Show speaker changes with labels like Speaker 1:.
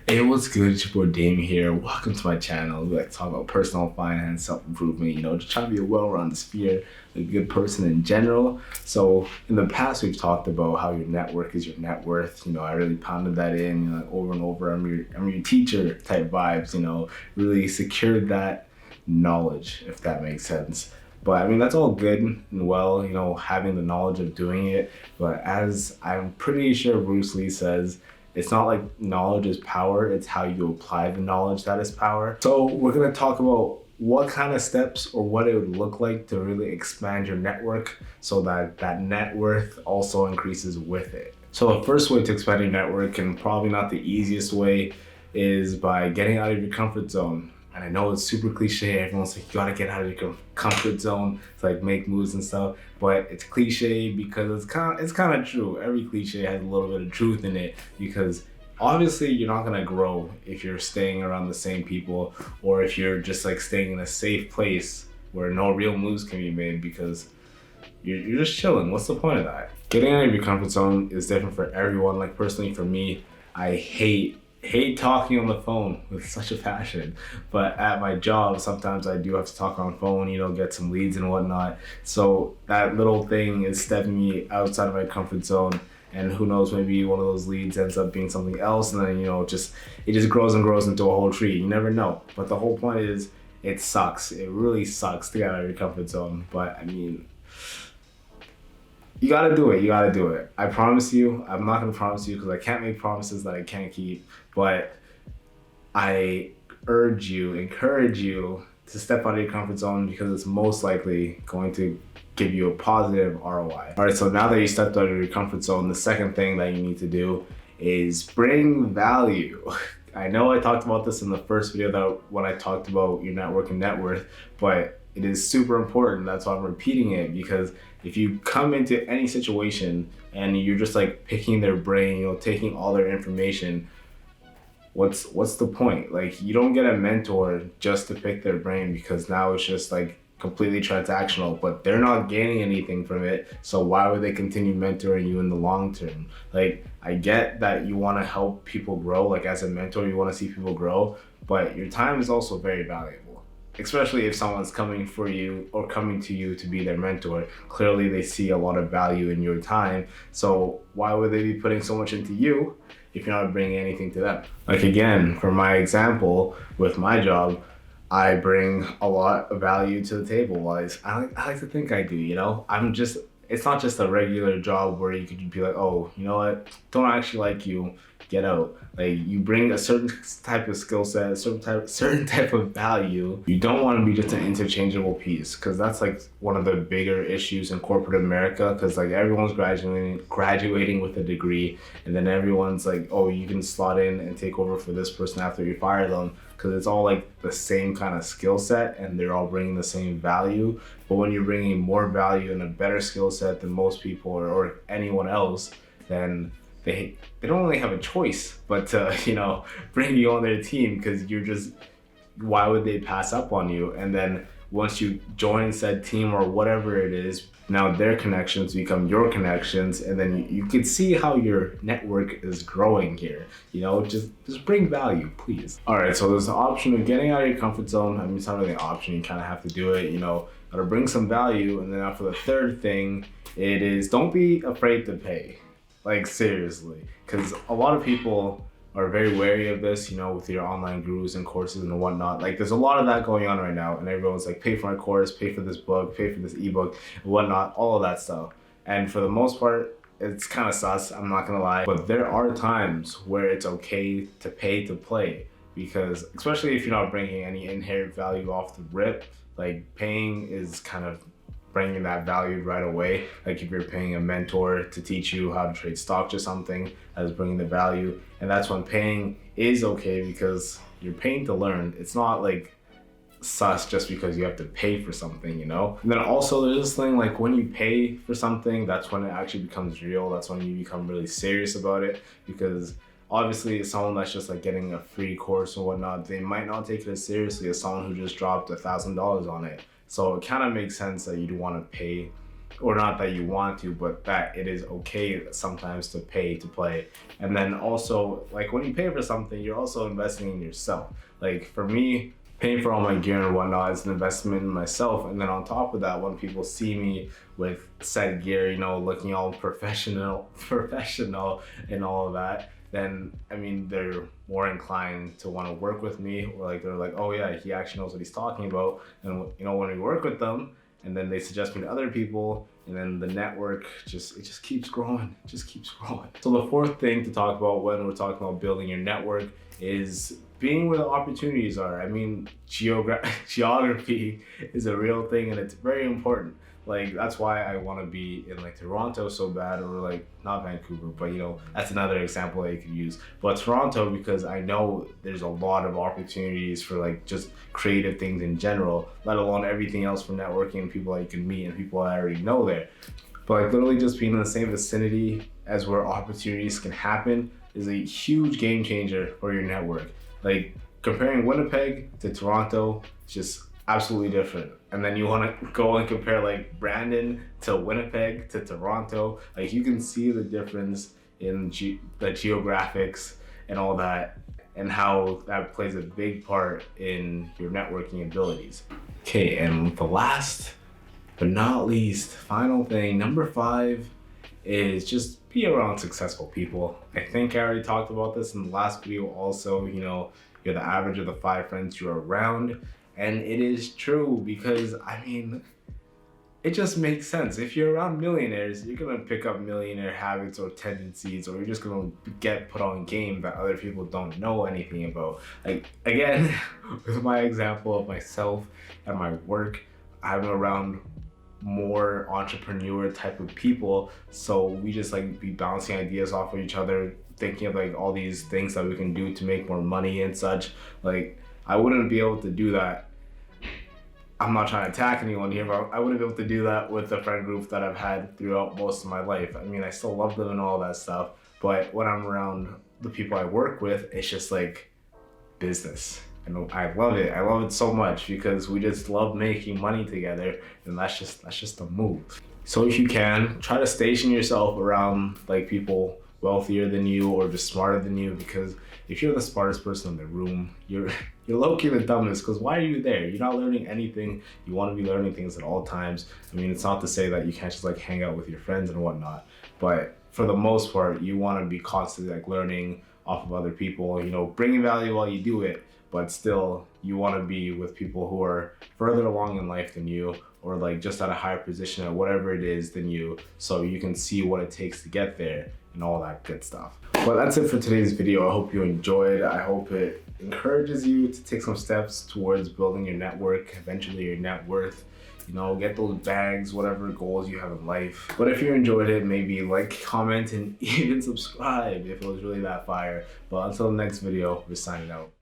Speaker 1: Hey, what's good? It's your boy Dame here. Welcome to my channel. We like to talk about personal finance, self-improvement, just trying to be a well-rounded sphere, a good person in general. So in the past, we've talked about how your network is your net worth. I really pounded that in, over and over. I'm your teacher type vibes, really secured that knowledge, if that makes sense. But I mean, that's all good and well, having the knowledge of doing it. But as I'm pretty sure Bruce Lee says, it's not like knowledge is power, it's how you apply the knowledge that is power. So we're gonna talk about what kind of steps or what it would look like to really expand your network so that that net worth also increases with it. So the first way to expand your network, and probably not the easiest way, is by getting out of your comfort zone. And I know it's super cliche. Everyone's like, you gotta get out of your comfort zone to like make moves and stuff. But it's cliche because it's kind of true. Every cliche has a little bit of truth in it because obviously you're not gonna grow if you're staying around the same people or if you're just like staying in a safe place where no real moves can be made because you're just chilling. What's the point of that? Getting out of your comfort zone is different for everyone. Like personally for me, I hate talking on the phone with such a passion. But at my job, sometimes I do have to talk on the phone, get some leads and whatnot. So that little thing is stepping me outside of my comfort zone. And who knows, maybe one of those leads ends up being something else, and then it just grows and grows into a whole tree. You never know. But the whole point is, it sucks. It really sucks to get out of your comfort zone. But I mean, you gotta do it. You gotta do it. I promise you. I'm not gonna promise you because I can't make promises that I can't keep. But I encourage you to step out of your comfort zone because it's most likely going to give you a positive ROI. All right, so now that you stepped out of your comfort zone, the second thing that you need to do is bring value. I know I talked about this in the first video that when I talked about your network and net worth, but it is super important. That's why I'm repeating it because if you come into any situation and you're just like picking their brain, taking all their information, what's the point? Like you don't get a mentor just to pick their brain because now it's just like completely transactional, but they're not gaining anything from it. So why would they continue mentoring you in the long term? Like I get that you want to help people grow, like as a mentor, you want to see people grow, but your time is also very valuable. Especially if someone's coming for you or coming to you to be their mentor, clearly they see a lot of value in your time. So why would they be putting so much into you if you're not bringing anything to them? Like again, for my example with my job, I bring a lot of value to the table. Wise, I like to think I do. It's not just a regular job where you could be like, oh, you know what, don't actually like you, get out. Like you bring a certain type of skill set, certain type of value. You don't want to be just an interchangeable piece because that's like one of the bigger issues in corporate America because like everyone's graduating with a degree and then everyone's like, oh, you can slot in and take over for this person after you fire them because it's all like the same kind of skill set and they're all bringing the same value. But when you're bringing more value and a better skill set than most people or anyone else, then they don't really have a choice but to bring you on their team because why would they pass up on you? And then once you join said team or whatever it is, now their connections become your connections, and then you can see how your network is growing here. Just bring value, please. All right, so there's the option of getting out of your comfort zone. I mean, it's not really an option. You kind of have to do it. Gotta bring some value, and then after the third thing, it is don't be afraid to pay. Like seriously, because a lot of people are very wary of this, with your online gurus and courses and whatnot. Like there's a lot of that going on right now and everyone's like, pay for my course, pay for this book, pay for this ebook and whatnot, all of that stuff. And for the most part, it's kind of sus, I'm not gonna lie. But there are times where it's okay to pay to play because especially if you're not bringing any inherent value off the rip, like paying is kind of bringing that value right away. Like if you're paying a mentor to teach you how to trade stocks or something, that is bringing the value. And that's when paying is okay because you're paying to learn. It's not like sus just because you have to pay for something. And then also there's this thing like when you pay for something, that's when it actually becomes real. That's when you become really serious about it because obviously someone that's just like getting a free course or whatnot, they might not take it as seriously as someone who just dropped $1,000 on it. So it kind of makes sense that you'd want to pay or not that you want to, but that it is okay sometimes to pay to play. And then also, like when you pay for something, you're also investing in yourself. Like for me, paying for all my gear and whatnot is an investment in myself. And then on top of that, when people see me with said gear, you know, looking all professional and all of that, then I mean they're more inclined to want to work with me, or like they're like, oh yeah, he actually knows what he's talking about. And you know, when we work with them, and then they suggest me to other people, and then the network just keeps growing, it just keeps growing. So the fourth thing to talk about when we're talking about building your network is being where the opportunities are. I mean, geography is a real thing, and it's very important. Like that's why I want to be in like Toronto so bad, or like not Vancouver, but you know, that's another example that you could use. But Toronto, because I know there's a lot of opportunities for like just creative things in general, let alone everything else for networking and people that you can meet and people I already know there. But like literally just being in the same vicinity as where opportunities can happen is a huge game changer for your network. Like comparing Winnipeg to Toronto, it's just absolutely different. And then you want to go and compare like Brandon to Winnipeg to Toronto. Like you can see the difference in the geographics and all that, and how that plays a big part in your networking abilities. Okay, and the last but not least, final thing, number 5, is just be around successful people. I think I already talked about this in the last video also. You know, you're the average of the 5 friends you're around. And it is true, because I mean, it just makes sense. If you're around millionaires, you're gonna pick up millionaire habits or tendencies, or you're just gonna get put on game that other people don't know anything about. Like again, with my example of myself and my work, I'm around more entrepreneur type of people, so we just like be bouncing ideas off of each other, thinking of like all these things that we can do to make more money and such. Like I wouldn't be able to do that. I'm not trying to attack anyone here, but I wouldn't be able to do that with the friend group that I've had throughout most of my life. I mean, I still love them and all that stuff, but when I'm around the people I work with, it's just like business. And I love it. I love it so much because we just love making money together, and that's just the move. So if you can, try to station yourself around like people wealthier than you or just smarter than you, because if you're the smartest person in the room, you're low-key the dumbest, because why are you there? You're not learning anything. You want to be learning things at all times. I mean, it's not to say that you can't just like hang out with your friends and whatnot, but for the most part, you want to be constantly like learning off of other people, you know, bringing value while you do it, but still you want to be with people who are further along in life than you, or like just at a higher position at whatever it is than you, so you can see what it takes to get there and all that good stuff. Well, that's it for today's video. I hope you enjoyed. I hope it encourages you to take some steps towards building your network, eventually your net worth, you know, get those bags, whatever goals you have in life. But if you enjoyed it, maybe like, comment, and even subscribe if it was really that fire. But until the next video, we're signing out.